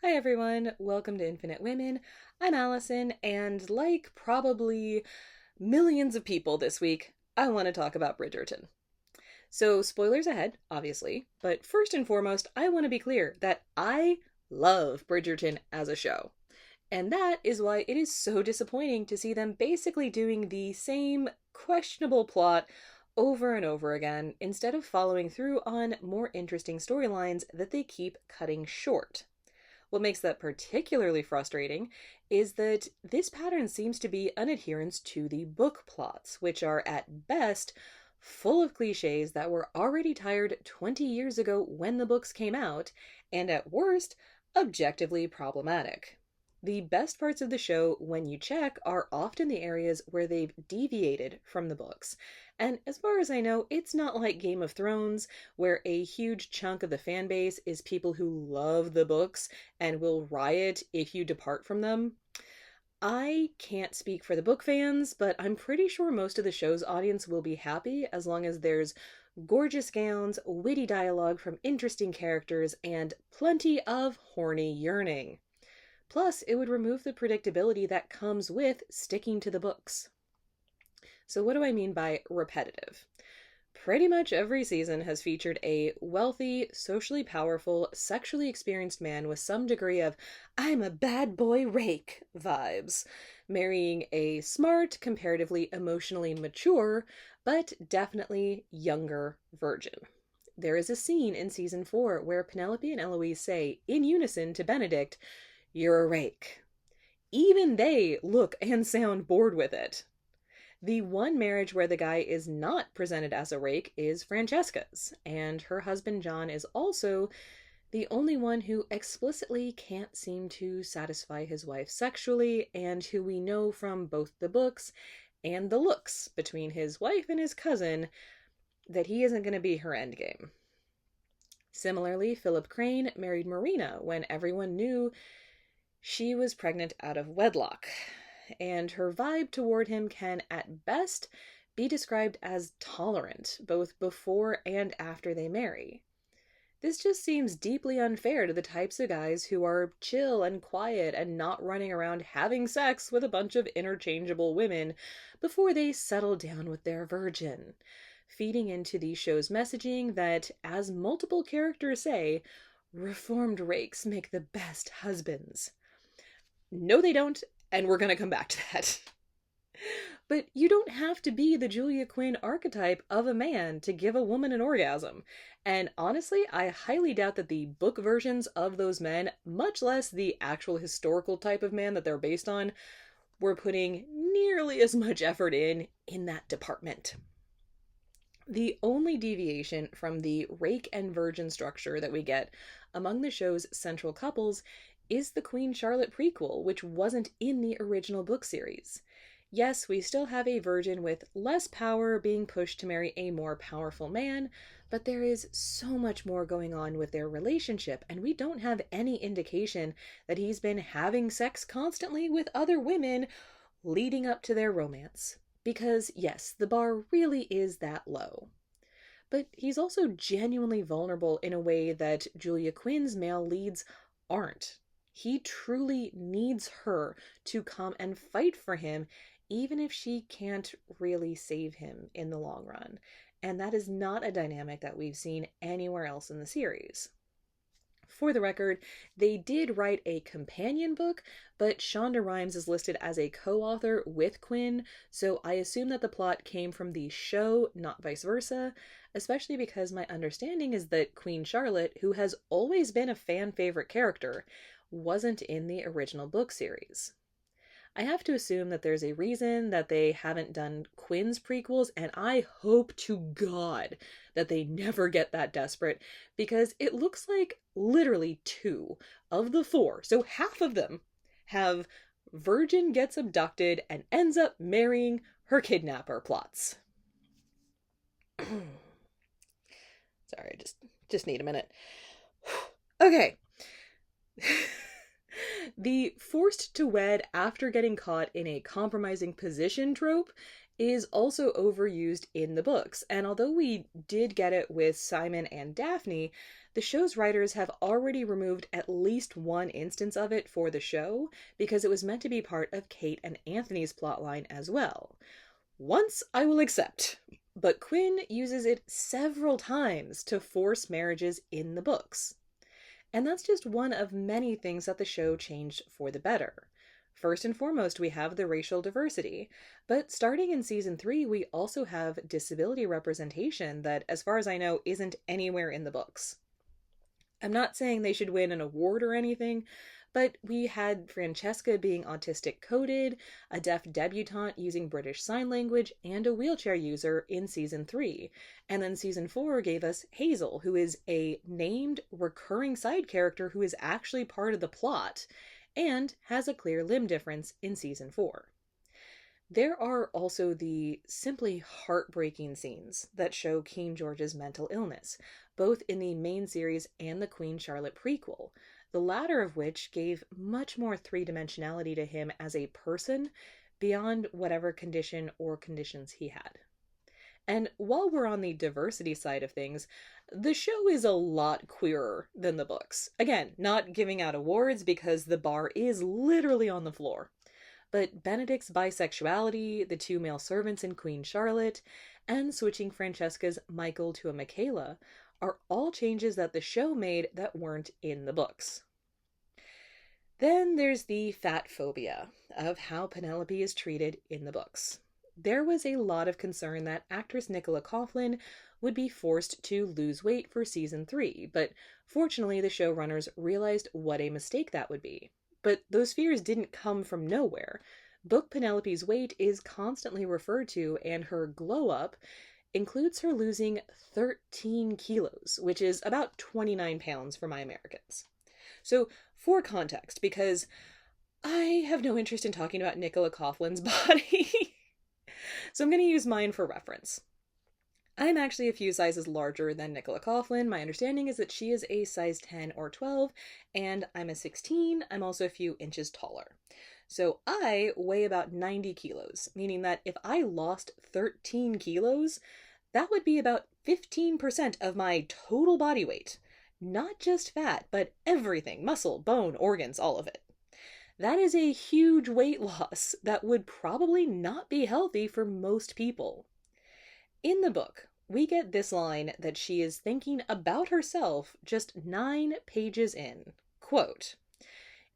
Hi everyone, welcome to Infinite Women. I'm Allison, and like probably millions of people this week, I want to talk about Bridgerton. So, spoilers ahead, obviously, but first and foremost, I want to be clear that I love Bridgerton as a show. And that is why it is so disappointing to see them basically doing the same questionable plot over and over again instead of following through on more interesting storylines that they keep cutting short. What makes that particularly frustrating is that this pattern seems to be an adherence to the book plots, which are at best full of cliches that were already tired 20 years ago when the books came out, and at worst, objectively problematic. The best parts of the show, when you check, are often the areas where they've deviated from the books. And as far as I know, it's not like Game of Thrones, where a huge chunk of the fan base is people who love the books and will riot if you depart from them. I can't speak for the book fans, but I'm pretty sure most of the show's audience will be happy as long as there's gorgeous gowns, witty dialogue from interesting characters, and plenty of horny yearning. Plus, it would remove the predictability that comes with sticking to the books. So, what do I mean by repetitive? Pretty much every season has featured a wealthy, socially powerful, sexually experienced man with some degree of I'm a bad boy rake vibes, marrying a smart, comparatively emotionally mature, but definitely younger virgin. There is a scene in season 4 where Penelope and Eloise say, in unison to Benedict, "You're a rake." Even they look and sound bored with it. The one marriage where the guy is not presented as a rake is Francesca's, and her husband John is also the only one who explicitly can't seem to satisfy his wife sexually, and who we know from both the books and the looks between his wife and his cousin that he isn't going to be her endgame. Similarly, Philip Crane married Marina when everyone knew she was pregnant out of wedlock, and her vibe toward him can at best be described as tolerant, both before and after they marry. This just seems deeply unfair to the types of guys who are chill and quiet and not running around having sex with a bunch of interchangeable women before they settle down with their virgin, feeding into the show's messaging that, as multiple characters say, reformed rakes make the best husbands. No, they don't, and we're going to come back to that. But you don't have to be the Julia Quinn archetype of a man to give a woman an orgasm. And honestly, I highly doubt that the book versions of those men, much less the actual historical type of man that they're based on, were putting nearly as much effort in that department. The only deviation from the rake and virgin structure that we get among the show's central couples is the Queen Charlotte prequel, which wasn't in the original book series. Yes, we still have a virgin with less power being pushed to marry a more powerful man, but there is so much more going on with their relationship, and we don't have any indication that he's been having sex constantly with other women leading up to their romance. Because, yes, the bar really is that low. But he's also genuinely vulnerable in a way that Julia Quinn's male leads aren't. He truly needs her to come and fight for him, even if she can't really save him in the long run. And that is not a dynamic that we've seen anywhere else in the series. For the record, they did write a companion book, but Shonda Rhimes is listed as a co-author with Quinn, so I assume that the plot came from the show, not vice versa, especially because my understanding is that Queen Charlotte, who has always been a fan favorite character, wasn't in the original book series. I have to assume that there's a reason that they haven't done Quinn's prequels, and I hope to God that they never get that desperate, because it looks like literally 2 of the 4, so half of them, have virgin gets abducted and ends up marrying her kidnapper plots. Sorry, I just need a minute. Okay. The forced to wed after getting caught in a compromising position trope is also overused in the books, and although we did get it with Simon and Daphne, the show's writers have already removed at least one instance of it for the show because it was meant to be part of Kate and Anthony's plotline as well. Once I will accept, but Quinn uses it several times to force marriages in the books. And that's just one of many things that the show changed for the better. First and foremost, we have the racial diversity, but starting in season 3, we also have disability representation that, as far as I know, isn't anywhere in the books. I'm not saying they should win an award or anything, but we had Francesca being autistic coded, a deaf debutante using British Sign Language, and a wheelchair user in season 3. And then season 4 gave us Hazel, who is a named recurring side character who is actually part of the plot, and has a clear limb difference in season 4. There are also the simply heartbreaking scenes that show King George's mental illness, both in the main series and the Queen Charlotte prequel, the latter of which gave much more three-dimensionality to him as a person beyond whatever condition or conditions he had. And while we're on the diversity side of things, the show is a lot queerer than the books. Again, not giving out awards because the bar is literally on the floor. But Benedict's bisexuality, the 2 male servants in Queen Charlotte, and switching Francesca's Michael to a Michaela are all changes that the show made that weren't in the books. Then there's the fat phobia of how Penelope is treated in the books. There was a lot of concern that actress Nicola Coughlan would be forced to lose weight for season 3, but fortunately the showrunners realized what a mistake that would be. But those fears didn't come from nowhere. Book Penelope's weight is constantly referred to, and her glow-up includes her losing 13 kilos, which is about 29 pounds for my Americans. So, for context, because I have no interest in talking about Nicola Coughlan's body, so I'm going to use mine for reference. I'm actually a few sizes larger than Nicola Coughlan. My understanding is that she is a size 10 or 12, and I'm a 16. I'm also a few inches taller. So I weigh about 90 kilos, meaning that if I lost 13 kilos, that would be about 15% of my total body weight. Not just fat, but everything, muscle, bone, organs, all of it. That is a huge weight loss that would probably not be healthy for most people. In the book, we get this line that she is thinking about herself just 9 pages in. Quote,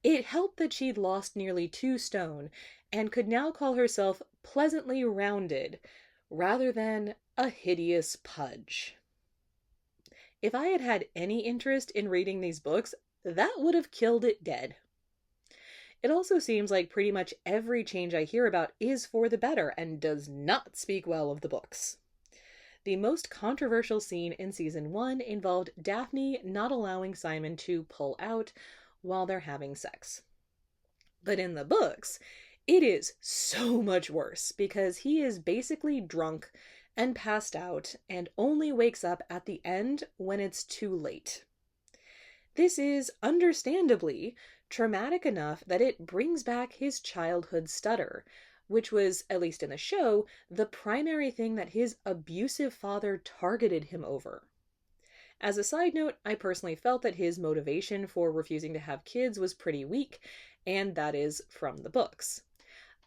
"It helped that she'd lost nearly 2 stone and could now call herself pleasantly rounded rather than a hideous pudge." If I had had any interest in reading these books, that would have killed it dead. It also seems like pretty much every change I hear about is for the better and does not speak well of the books. The most controversial scene in season 1 involved Daphne not allowing Simon to pull out while they're having sex. But in the books, it is so much worse because he is basically drunk and passed out and only wakes up at the end when it's too late. This is understandably traumatic enough that it brings back his childhood stutter, which was, at least in the show, the primary thing that his abusive father targeted him over. As a side note, I personally felt that his motivation for refusing to have kids was pretty weak, and that is from the books.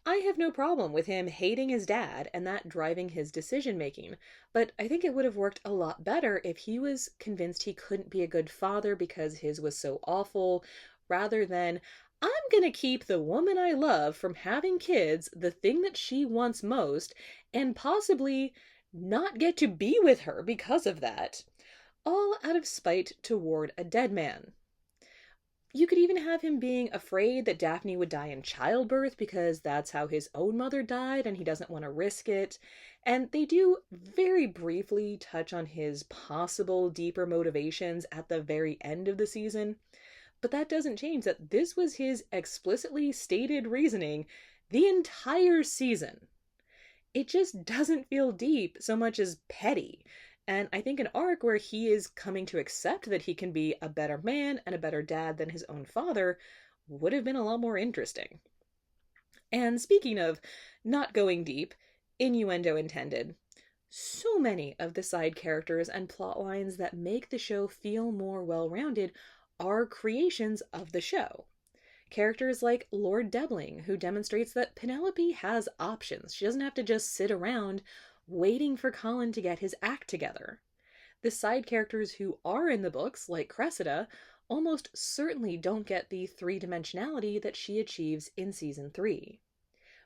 I have no problem with him hating his dad and that driving his decision-making, but I think it would have worked a lot better if he was convinced he couldn't be a good father because his was so awful, rather than, I'm gonna keep the woman I love from having kids, the thing that she wants most, and possibly not get to be with her because of that, all out of spite toward a dead man. You could even have him being afraid that Daphne would die in childbirth because that's how his own mother died and he doesn't want to risk it. And they do very briefly touch on his possible deeper motivations at the very end of the season. But that doesn't change that this was his explicitly stated reasoning the entire season. It just doesn't feel deep so much as petty. And I think an arc where he is coming to accept that he can be a better man and a better dad than his own father would have been a lot more interesting. And speaking of not going deep, innuendo intended, So many of the side characters and plot lines that make the show feel more well-rounded are creations of the show. Characters like Lord Debling, who demonstrates that Penelope has options. She doesn't have to just sit around waiting for Colin to get his act together. The side characters who are in the books, like Cressida, almost certainly don't get the three-dimensionality that she achieves in season 3.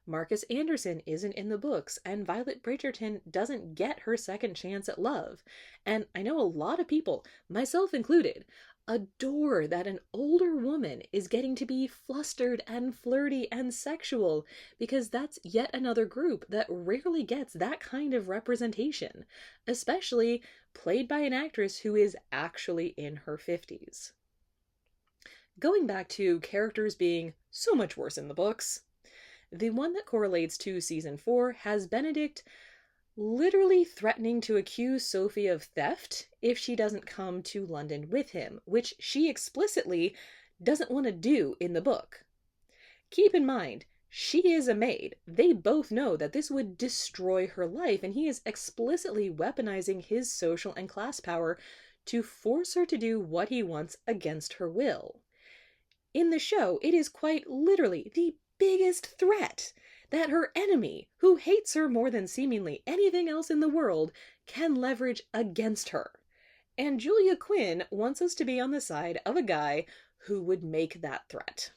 Marcus Anderson isn't in the books, and Violet Bridgerton doesn't get her second chance at love. And I know a lot of people, myself included, adore that an older woman is getting to be flustered and flirty and sexual, because that's yet another group that rarely gets that kind of representation, especially played by an actress who is actually in her 50s. Going back to characters being so much worse in the books, the one that correlates to season 4 has Benedict literally threatening to accuse Sophie of theft if she doesn't come to London with him, which she explicitly doesn't want to do in the book. Keep in mind, she is a maid. They both know that this would destroy her life, and he is explicitly weaponizing his social and class power to force her to do what he wants against her will. In the show, it is quite literally the biggest threat that her enemy, who hates her more than seemingly anything else in the world, can leverage against her. And Julia Quinn wants us to be on the side of a guy who would make that threat.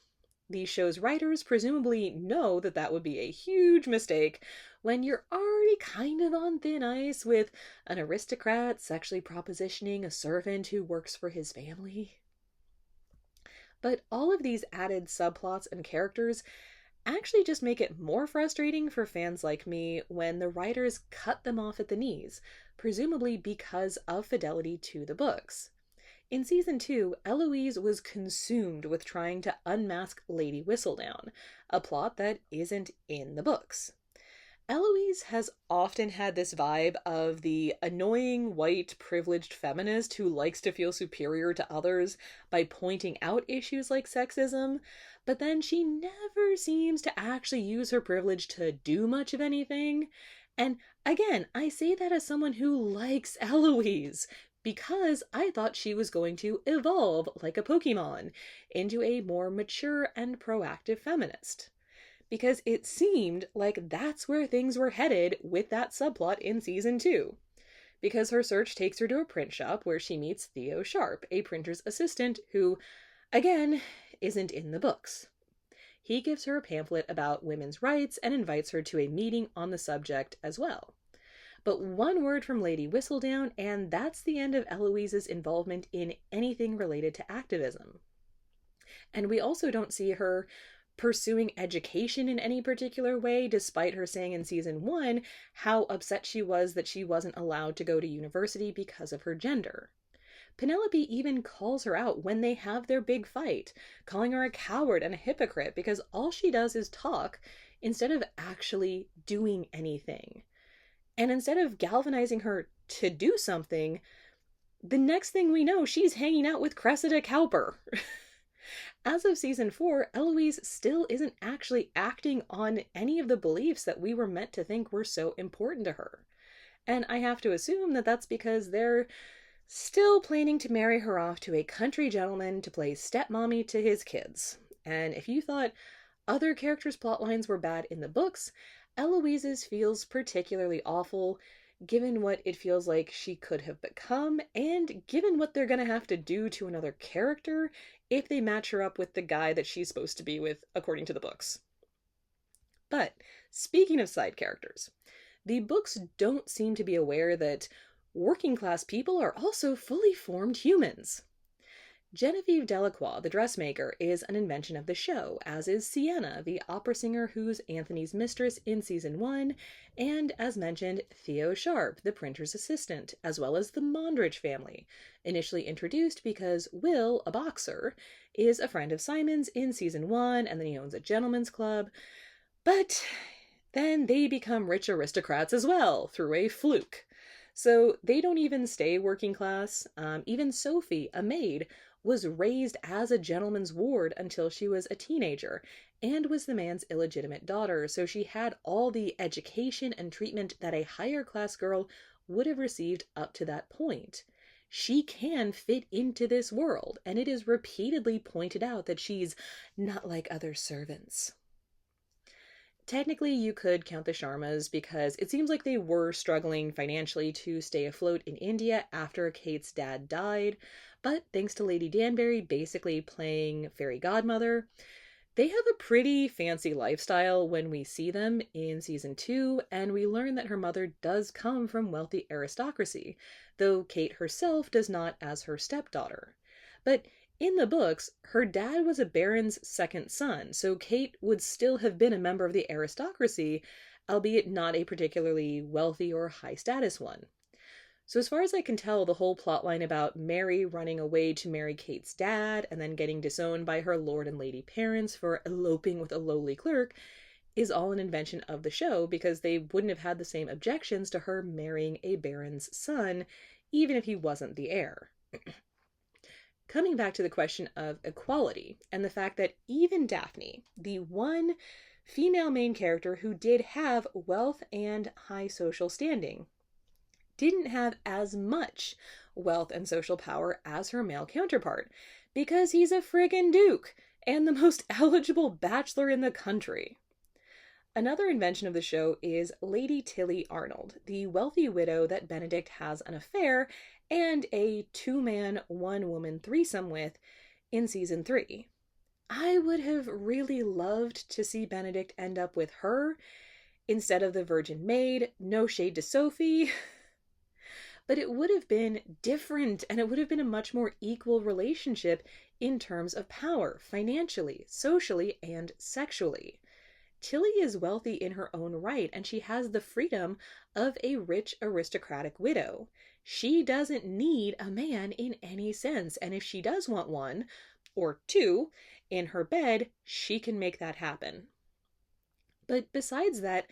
The show's writers presumably know that that would be a huge mistake when you're already kind of on thin ice with an aristocrat sexually propositioning a servant who works for his family. But all of these added subplots and characters actually just make it more frustrating for fans like me when the writers cut them off at the knees, presumably because of fidelity to the books. In season 2, Eloise was consumed with trying to unmask Lady Whistledown, a plot that isn't in the books. Eloise has often had this vibe of the annoying white privileged feminist who likes to feel superior to others by pointing out issues like sexism, but then she never seems to actually use her privilege to do much of anything. And again, I say that as someone who likes Eloise, because I thought she was going to evolve like a Pokemon into a more mature and proactive feminist. Because it seemed like that's where things were headed with that subplot in season 2. Because her search takes her to a print shop where she meets Theo Sharp, a printer's assistant who, again, isn't in the books. He gives her a pamphlet about women's rights and invites her to a meeting on the subject as well. But one word from Lady Whistledown, and that's the end of Eloise's involvement in anything related to activism. And we also don't see her pursuing education in any particular way, despite her saying in season 1 how upset she was that she wasn't allowed to go to university because of her gender. Penelope even calls her out when they have their big fight, calling her a coward and a hypocrite because all she does is talk instead of actually doing anything. And instead of galvanizing her to do something, the next thing we know, she's hanging out with Cressida Cowper. As of season 4, Eloise still isn't actually acting on any of the beliefs that we were meant to think were so important to her. And I have to assume that that's because they're still planning to marry her off to a country gentleman to play stepmommy to his kids. And if you thought other characters' plotlines were bad in the books, Eloise's feels particularly awful, given what it feels like she could have become, and given what they're gonna have to do to another character if they match her up with the guy that she's supposed to be with, according to the books. But, speaking of side characters, the books don't seem to be aware that working class people are also fully formed humans. Genevieve Delacroix, the dressmaker, is an invention of the show, as is Sienna, the opera singer who's Anthony's mistress in season 1, and, as mentioned, Theo Sharp, the printer's assistant, as well as the Mondridge family, initially introduced because Will, a boxer, is a friend of Simon's in season 1, and then he owns a gentleman's club, but then they become rich aristocrats as well, through a fluke. So they don't even stay working class. Even Sophie, a maid, was raised as a gentleman's ward until she was a teenager, and was the man's illegitimate daughter, so she had all the education and treatment that a higher class girl would have received up to that point. She can fit into this world, and it is repeatedly pointed out that she's not like other servants. Technically, you could count the Sharmas because it seems like they were struggling financially to stay afloat in India after Kate's dad died, but thanks to Lady Danbury basically playing fairy godmother, they have a pretty fancy lifestyle when we see them in season 2, and we learn that her mother does come from wealthy aristocracy, though Kate herself does not as her stepdaughter. But in the books, her dad was a baron's second son, so Kate would still have been a member of the aristocracy, albeit not a particularly wealthy or high status one. So as far as I can tell, the whole plotline about Mary running away to marry Kate's dad and then getting disowned by her lord and lady parents for eloping with a lowly clerk is all an invention of the show, because they wouldn't have had the same objections to her marrying a baron's son, even if he wasn't the heir. Coming back to the question of equality, and the fact that even Daphne, the one female main character who did have wealth and high social standing, didn't have as much wealth and social power as her male counterpart, because he's a friggin' duke and the most eligible bachelor in the country. Another invention of the show is Lady Tilly Arnold, the wealthy widow that Benedict has an affair and a 2-man, 1-woman threesome with in season 3. I would have really loved to see Benedict end up with her instead of the Virgin Maid. No shade to Sophie. But it would have been different, and it would have been a much more equal relationship in terms of power, financially, socially, and sexually. Tilly is wealthy in her own right, and she has the freedom of a rich aristocratic widow. She doesn't need a man in any sense, and if she does want one, or two, in her bed, she can make that happen. But besides that,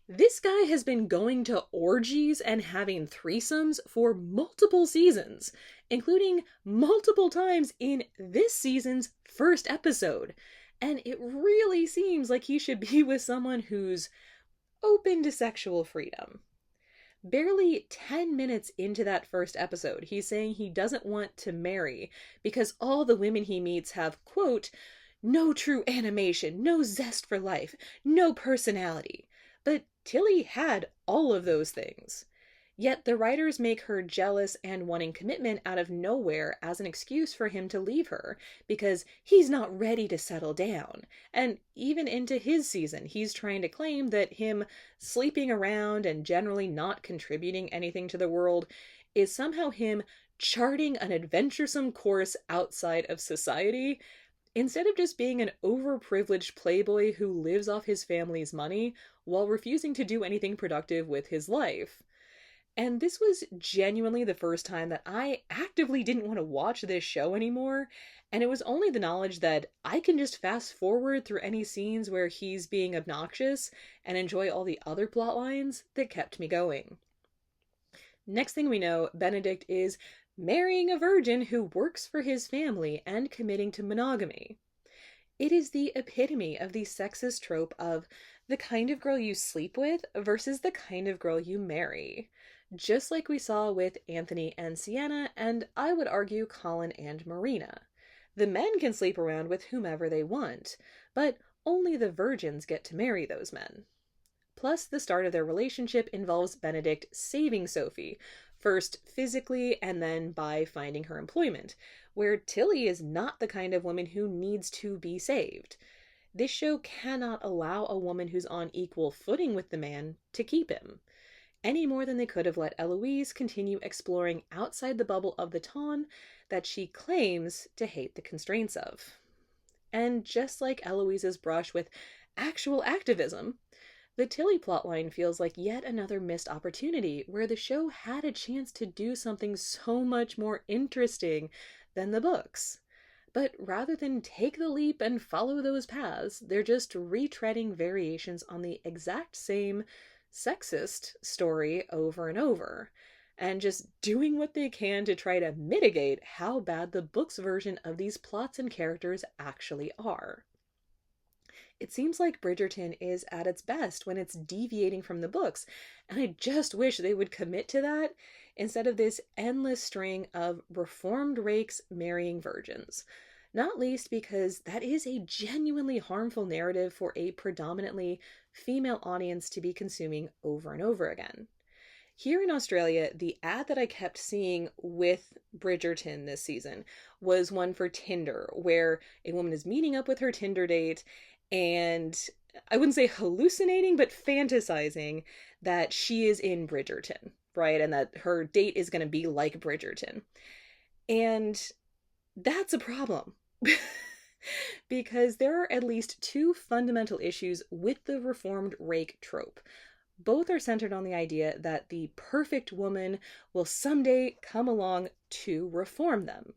this guy has been going to orgies and having threesomes for multiple seasons, including multiple times in this season's first episode. And it really seems like he should be with someone who's open to sexual freedom. Barely 10 minutes into that first episode, he's saying he doesn't want to marry because all the women he meets have, quote, no true animation, no zest for life, no personality. But Tilly had all of those things. Yet the writers make her jealous and wanting commitment out of nowhere as an excuse for him to leave her, because he's not ready to settle down. And even into his season, he's trying to claim that him sleeping around and generally not contributing anything to the world is somehow him charting an adventuresome course outside of society, instead of just being an overprivileged playboy who lives off his family's money while refusing to do anything productive with his life. And this was genuinely the first time that I actively didn't want to watch this show anymore, and it was only the knowledge that I can just fast forward through any scenes where he's being obnoxious and enjoy all the other plot lines that kept me going. Next thing we know, Benedict is marrying a virgin who works for his family and committing to monogamy. It is the epitome of the sexist trope of the kind of girl you sleep with versus the kind of girl you marry. Just like we saw with Anthony and Sienna, and I would argue Colin and Marina. The men can sleep around with whomever they want, but only the virgins get to marry those men. Plus, the start of their relationship involves Benedict saving Sophie, first physically and then by finding her employment, where Tilly is not the kind of woman who needs to be saved. This show cannot allow a woman who's on equal footing with the man to keep him, any more than they could have let Eloise continue exploring outside the bubble of the Ton that she claims to hate the constraints of. And just like Eloise's brush with actual activism, the Tilly plotline feels like yet another missed opportunity where the show had a chance to do something so much more interesting than the books. But rather than take the leap and follow those paths, they're just retreading variations on the exact same sexist story over and over. and just doing what they can to try to mitigate how bad the book's version of these plots and characters actually are. It seems like Bridgerton is at its best when it's deviating from the books, and I just wish they would commit to that instead of this endless string of reformed rakes marrying virgins. Not least because that is a genuinely harmful narrative for a predominantly female audience to be consuming over and over again. Here in Australia, the ad that I kept seeing with Bridgerton this season was one for Tinder, where a woman is meeting up with her Tinder date and I wouldn't say hallucinating, but fantasizing that she is in Bridgerton, right? And that her date is going to be like Bridgerton. And that's a problem. Because there are at least two fundamental issues with the reformed rake trope. Both are centered on the idea that the perfect woman will someday come along to reform them.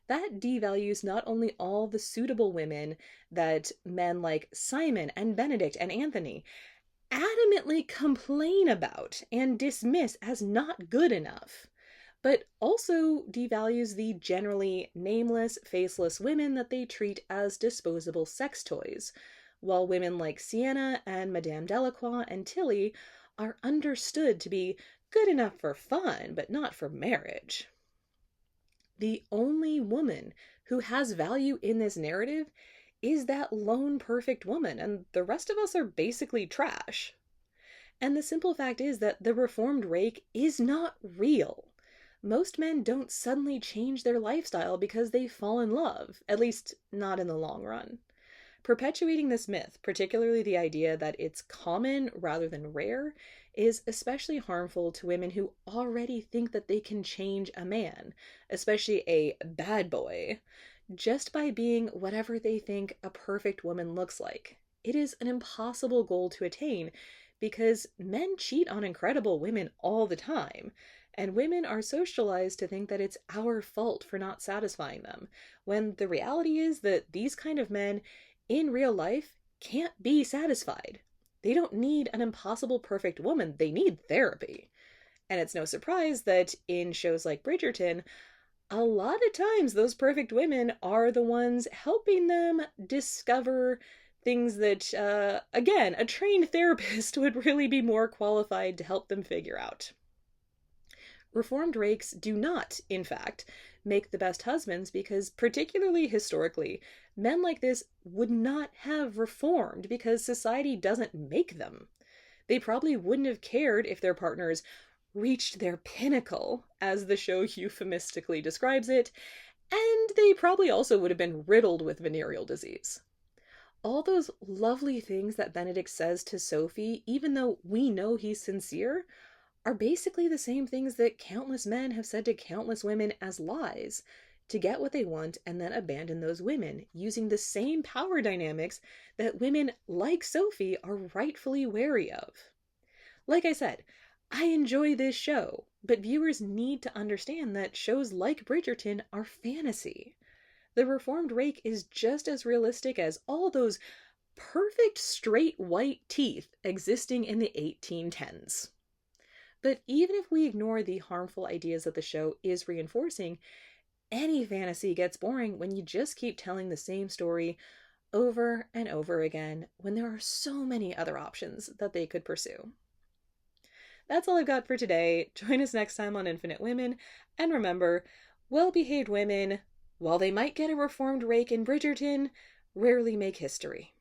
That devalues not only all the suitable women that men like Simon and Benedict and Anthony adamantly complain about and dismiss as not good enough, but also devalues the generally nameless, faceless women that they treat as disposable sex toys, while women like Sienna and Madame Delacroix and Tilly are understood to be good enough for fun, but not for marriage. The only woman who has value in this narrative is that lone perfect woman, and the rest of us are basically trash. And the simple fact is that the reformed rake is not real. Most men don't suddenly change their lifestyle because they fall in love, at least not in the long run. Perpetuating this myth, particularly the idea that it's common rather than rare, is especially harmful to women who already think that they can change a man, especially a bad boy, just by being whatever they think a perfect woman looks like. It is an impossible goal to attain because men cheat on incredible women all the time, and women are socialized to think that it's our fault for not satisfying them, when the reality is that these kind of men in real life can't be satisfied. They don't need an impossible perfect woman, they need therapy. And it's no surprise that in shows like Bridgerton, a lot of times those perfect women are the ones helping them discover things that, again, a trained therapist would really be more qualified to help them figure out. Reformed rakes do not, in fact, make the best husbands because, particularly historically, men like this would not have reformed because society doesn't make them. They probably wouldn't have cared if their partners reached their pinnacle, as the show euphemistically describes it, and they probably also would have been riddled with venereal disease. All those lovely things that Benedict says to Sophie, even though we know he's sincere, are basically the same things that countless men have said to countless women as lies to get what they want and then abandon those women, using the same power dynamics that women like Sophie are rightfully wary of. Like I said, I enjoy this show, but viewers need to understand that shows like Bridgerton are fantasy. The reformed rake is just as realistic as all those perfect straight white teeth existing in the 1810s. But even if we ignore the harmful ideas that the show is reinforcing, any fantasy gets boring when you just keep telling the same story over and over again when there are so many other options that they could pursue. That's all I've got for today. Join us next time on Infinite Women, and remember, well-behaved women, while they might get a reformed rake in Bridgerton, rarely make history.